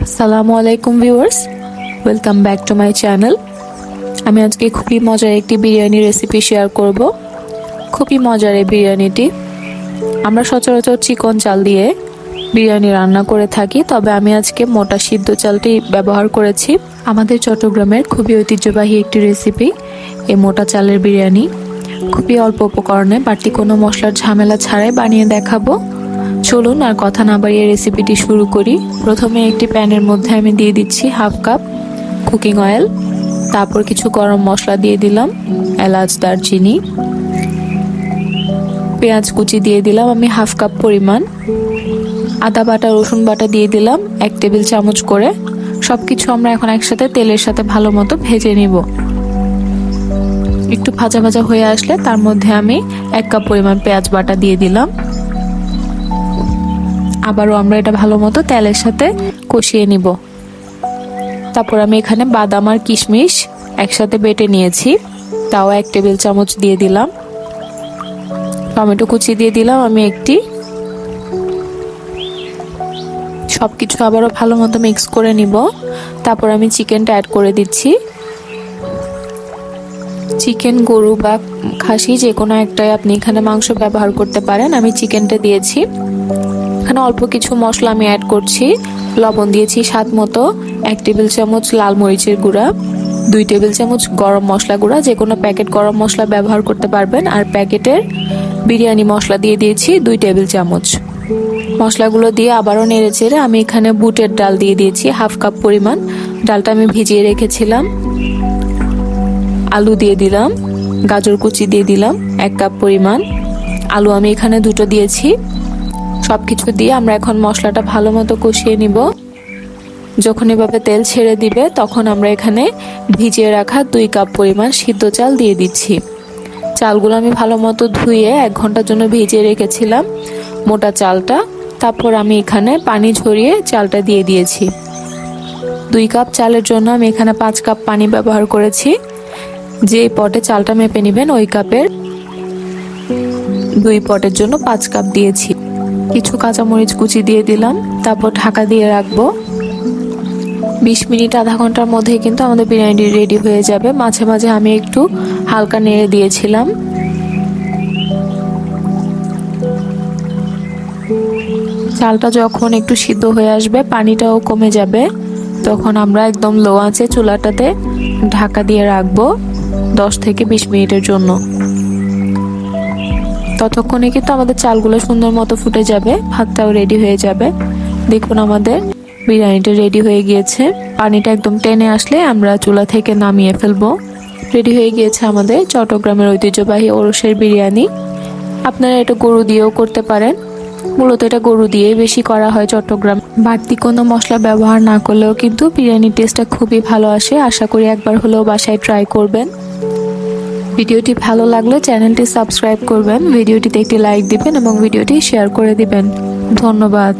আসসালামু আলাইকুম viewers, welcome back to my channel. আমি আজকে খুবই মজার একটি বিরিয়ানি রেসিপি শেয়ার করব। খুবই মজার এই বিরিয়ানিটি। আমরা সচরাচর চিকন চাল দিয়ে বিরিয়ানি রান্না করে থাকি, তবে আমি আজকে মোটা সিদ্ধ চালটি ব্যবহার করেছি। আমাদের চট্টগ্রামের খুবই ঐতিহ্যবাহী একটি রেসিপি এই মোটা চালের বিরিয়ানি। খুবই অল্প উপকরণে বাড়তি কোনো মশলার ঝামেলা ছাড়াই বানিয়ে দেখাবো। চলুন আর কথা না বাড়িয়ে রেসিপিটি শুরু করি। প্রথমে একটি প্যানের মধ্যে আমি দিয়ে দিচ্ছি হাফ কাপ কুকিং অয়েল, তারপর কিছু গরম মশলা দিয়ে দিলাম, এলাচ, দারচিনি, পেঁয়াজ কুচি দিয়ে দিলাম আমি হাফ কাপ পরিমাণ, আদা বাটা, রসুন বাটা দিয়ে দিলাম 1 টেবিল চামচ করে। সবকিছু আমরা এখন একসাথে তেলের সাথে ভালো মতো ভেজে নিব। একটু ভাজা ভাজা হয়ে আসলে তার মধ্যে আমি 1 কাপ পরিমাণ পেঁয়াজ বাটা দিয়ে দিলাম। আবারও আমরা এটা ভালো মতো তেলের সাথে কষিয়ে নিব। তারপর আমি এখানে বাদাম আর কিশমিশ একসাথে বেটে নিয়েছি, তাও 1 টেবিল চামচ দিয়ে দিলাম। টমেটো কুচি দিয়ে দিলাম আমি একটি। সবকিছু আবারও ভালো মতো মিক্স করে নিব। তারপর আমি চিকেনটা অ্যাড করে দিচ্ছি। চিকেন, গরু বা খাসি যে কোনো একটাই আপনি এখানে মাংস ব্যবহার করতে পারেন। আমি চিকেনটা দিয়েছি। এখানে অল্প কিছু মশলা আমি অ্যাড করছি। লবণ দিয়েছি স্বাদ মতো, 1 টেবিল চামচ লাল মরিচের গুঁড়া, 2 টেবিল চামচ গরম মশলা গুঁড়া, যে কোনো প্যাকেট গরম মশলা ব্যবহার করতে পারবেন। আর প্যাকেটের বিরিয়ানি মশলা দিয়ে দিয়েছি 2 টেবিল চামচ। মশলাগুলো দিয়ে আবারও নেড়ে চেড়ে আমি এখানে বুটের ডাল দিয়ে দিয়েছি হাফ কাপ পরিমাণ। ডালটা আমি ভিজিয়ে রেখেছিলাম। আলু দিয়ে দিলাম, গাজর কুচি দিয়ে দিলাম 1 কাপ পরিমাণ। আলু আমি এখানে 2টো দিয়েছি। সবকিছু দিয়ে আমরা এখন মশলাটা ভালো মতো কষিয়ে নিব। যখন এভাবে তেল ছেড়ে দিবে তখন আমরা এখানে ভিজিয়ে রাখা 2 কাপ পরিমাণ সিদ্ধ চাল দিয়ে দিচ্ছি। চালগুলো আমি ভালো মতো ধুয়ে 1 ঘন্টার জন্য ভিজিয়ে রেখেছিলাম মোটা চালটা। তারপর আমি এখানে পানি ঝরিয়ে চালটা দিয়ে দিয়েছি। 2 কাপ চালের জন্য আমি এখানে 5 কাপ পানি ব্যবহার করেছি। যে পটে চালটা মেপে নেবেন ওই কাপের 2 পটের জন্য 5 কাপ দিয়েছি। কিছু কাঁচামরিচ কুচি দিয়ে দিলাম। তারপর ঢাকা দিয়ে রাখবো। 20 মিনিট আধা ঘন্টার মধ্যে কিন্তু আমাদের বিরিয়ানি রেডি হয়ে যাবে। মাঝে মাঝে আমি একটু হালকা নেড়ে দিয়েছিলাম। চালটা যখন একটু সিদ্ধ হয়ে আসবে, পানিটাও কমে যাবে, তখন আমরা একদম লো আঁচে চুলাটাতে ঢাকা দিয়ে রাখবো 10 থেকে 20 মিনিটের জন্য। ততক্ষণে কিন্তু আমাদের চালগুলো সুন্দর মতো ফুটে যাবে, ভাতটাও রেডি হয়ে যাবে। দেখুন আমাদের বিরিয়ানিটা রেডি হয়ে গিয়েছে। পানিটা একদম টেনে আসলে আমরা চুলা থেকে নামিয়ে ফেলবো। রেডি হয়ে গিয়েছে আমাদের চট্টগ্রামের ঐতিহ্যবাহী ওরসের বিরিয়ানি। আপনারা এটা গরু দিয়েও করতে পারেন। মূলত এটা গরু দিয়েই বেশি করা হয় চট্টগ্রাম। বাড়তি কোনো মশলা ব্যবহার না করলেও কিন্তু বিরিয়ানির টেস্টটা খুবই ভালো আসে। আশা করি একবার হলেও বাসায় ট্রাই করবেন। ভিডিওটি ভালো লাগলে চ্যানেলটি সাবস্ক্রাইব করবেন, ভিডিওটিতে একটি লাইক দিবেন এবং ভিডিওটি শেয়ার করে দিবেন। ধন্যবাদ।